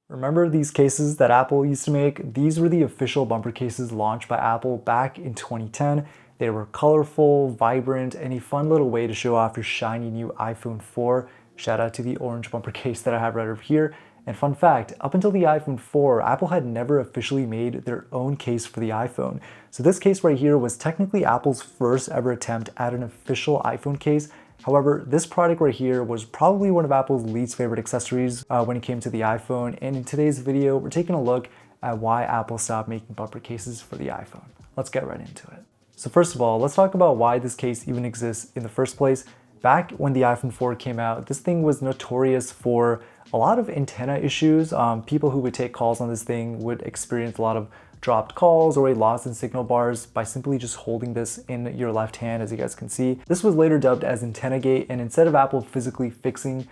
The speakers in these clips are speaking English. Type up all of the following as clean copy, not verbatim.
Remember these cases that Apple used to make? These were the official bumper cases launched by Apple back in 2010. They were colorful, vibrant, and a fun little way to show off your shiny new iPhone 4. Shout out to the orange bumper case that I have right over here. And fun fact, up until the iPhone 4, Apple had never officially made their own case for the iPhone. So this case right here was technically Apple's first ever attempt at an official iPhone case. However, this product right here was probably one of Apple's least favorite accessories when it came to the iPhone, and in today's video, we're taking a look at why Apple stopped making bumper cases for the iPhone. Let's get right into it. So first of all, let's talk about why this case even exists in the first place. Back when the iPhone 4 came out, this thing was notorious for a lot of antenna issues. People who would take calls on this thing would experience a lot of dropped calls or a loss in signal bars by simply just holding this in your left hand, as you guys can see. This was later dubbed as Antennagate, and instead of Apple physically fixing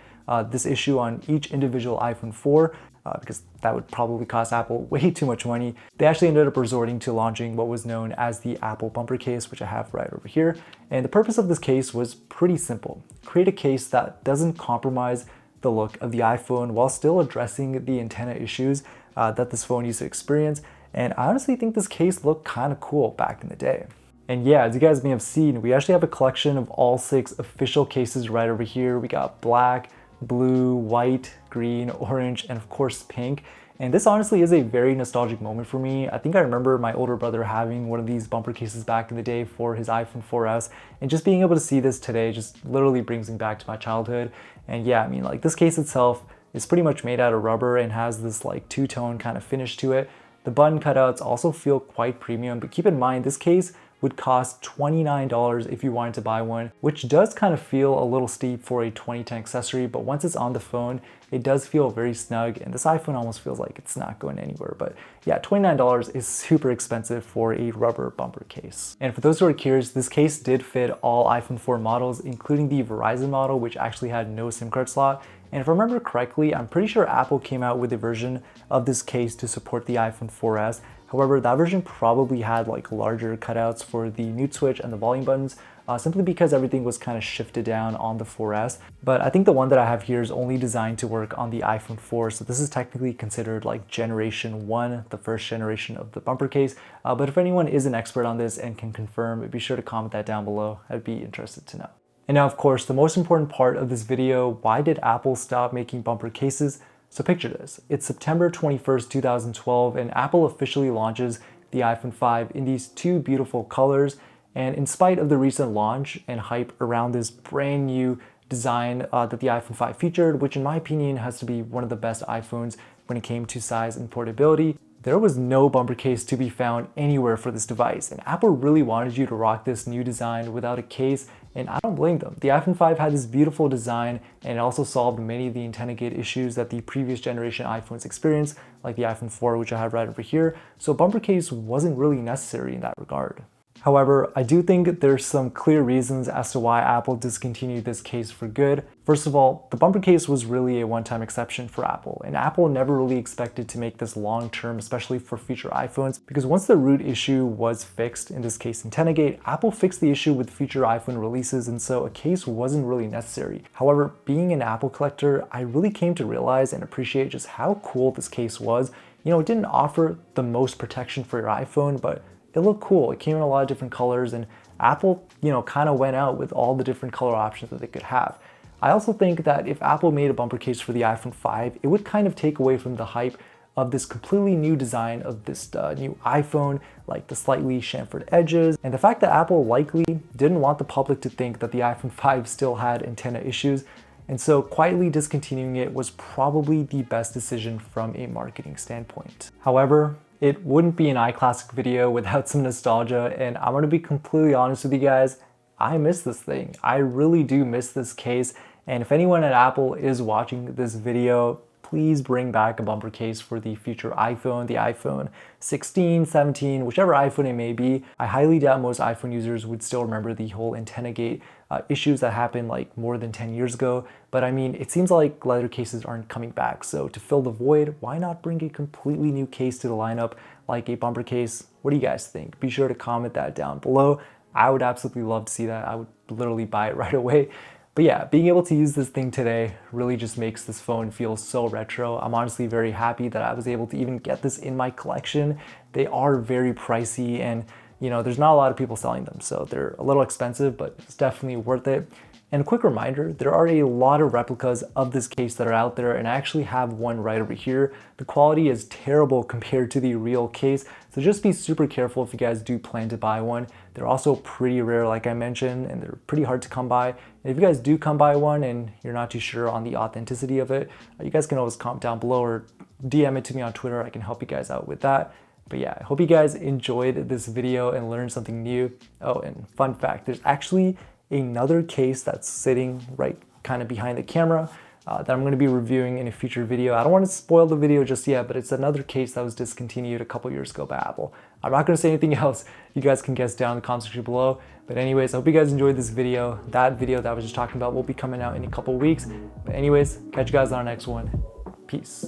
this issue on each individual iPhone 4, because that would probably cost Apple way too much money, they actually ended up resorting to launching what was known as the Apple bumper case, which I have right over here. And the purpose of this case was pretty simple. Create a case that doesn't compromise the look of the iPhone while still addressing the antenna issues that this phone used to experience. And I honestly think this case looked kind of cool back in the day. And yeah, as you guys may have seen, we actually have a collection of all 6 official cases right over here. We got black, blue, white, green, orange, and of course pink. And this honestly is a very nostalgic moment for me. I think I remember my older brother having one of these bumper cases back in the day for his iPhone 4S, and just being able to see this today just literally brings me back to my childhood. And yeah, I mean, like, this case itself is pretty much made out of rubber and has this like two-tone kind of finish to it. The button cutouts also feel quite premium, but keep in mind this case would cost $29 if you wanted to buy one, which does kind of feel a little steep for a 2010 accessory, but once it's on the phone, it does feel very snug, and this iPhone almost feels like it's not going anywhere. But yeah, $29 is super expensive for a rubber bumper case. And for those who are curious, this case did fit all iPhone 4 models, including the Verizon model, which actually had no SIM card slot. And if I remember correctly, I'm pretty sure Apple came out with a version of this case to support the iPhone 4S. However, that version probably had like larger cutouts for the mute switch and the volume buttons, simply because everything was kind of shifted down on the 4S. But I think the one that I have here is only designed to work on the iPhone 4, so this is technically considered like generation 1, the first generation of the bumper case. But if anyone is an expert on this and can confirm, be sure to comment that down below. I'd be interested to know. And now, of course, the most important part of this video, why did Apple stop making bumper cases? So picture this, it's September 21st, 2012, and Apple officially launches the iPhone 5 in these 2 beautiful colors. And in spite of the recent launch and hype around this brand new design that the iPhone 5 featured, which in my opinion has to be one of the best iPhones when it came to size and portability, there was no bumper case to be found anywhere for this device. And Apple really wanted you to rock this new design without a case, and I don't blame them. The iPhone 5 had this beautiful design, and it also solved many of the Antennagate issues that the previous generation iPhones experienced, like the iPhone 4, which I have right over here. So a bumper case wasn't really necessary in that regard. However, I do think there's some clear reasons as to why Apple discontinued this case for good. First of all, the bumper case was really a one-time exception for Apple, and Apple never really expected to make this long-term, especially for future iPhones, because once the root issue was fixed, in this case Antennagate, Apple fixed the issue with future iPhone releases, and so a case wasn't really necessary. However, being an Apple collector, I really came to realize and appreciate just how cool this case was. You know, it didn't offer the most protection for your iPhone, but it looked cool. It came in a lot of different colors, and Apple, kind of went out with all the different color options that they could have. I also think that if Apple made a bumper case for the iPhone 5, it would kind of take away from the hype of this completely new design of this new iPhone, like the slightly chamfered edges, and the fact that Apple likely didn't want the public to think that the iPhone 5 still had antenna issues, and so quietly discontinuing it was probably the best decision from a marketing standpoint. However, it wouldn't be an iClassic video without some nostalgia, and I'm gonna be completely honest with you guys, I miss this thing. I really do miss this case, and if anyone at Apple is watching this video, please bring back a bumper case for the future iPhone, the iPhone 16, 17, whichever iPhone it may be. I highly doubt most iPhone users would still remember the whole Antennagate issues that happened like more than 10 years ago. But I mean, it seems like leather cases aren't coming back. So to fill the void, why not bring a completely new case to the lineup like a bumper case? What do you guys think? Be sure to comment that down below. I would absolutely love to see that. I would literally buy it right away. But yeah, being able to use this thing today really just makes this phone feel so retro. I'm honestly very happy that I was able to even get this in my collection. They are very pricey, and you know, there's not a lot of people selling them, so they're a little expensive, but it's definitely worth it. And a quick reminder, there are a lot of replicas of this case that are out there, and I actually have one right over here. The quality is terrible compared to the real case, so just be super careful if you guys do plan to buy one. They're also pretty rare, like I mentioned, and they're pretty hard to come by. And if you guys do come by one and you're not too sure on the authenticity of it, you guys can always comment down below or DM it to me on Twitter. I can help you guys out with that. But yeah, I hope you guys enjoyed this video and learned something new. Oh, and fun fact, there's actually another case that's sitting right kind of behind the camera that I'm going to be reviewing in a future video. I don't want to spoil the video just yet, but it's another case that was discontinued a couple years ago by Apple. I'm not going to say anything else. You guys can guess down in the comment section below. But anyways, I hope you guys enjoyed this video. That video that I was just talking about will be coming out in a couple weeks. But anyways, catch you guys on our next one. Peace.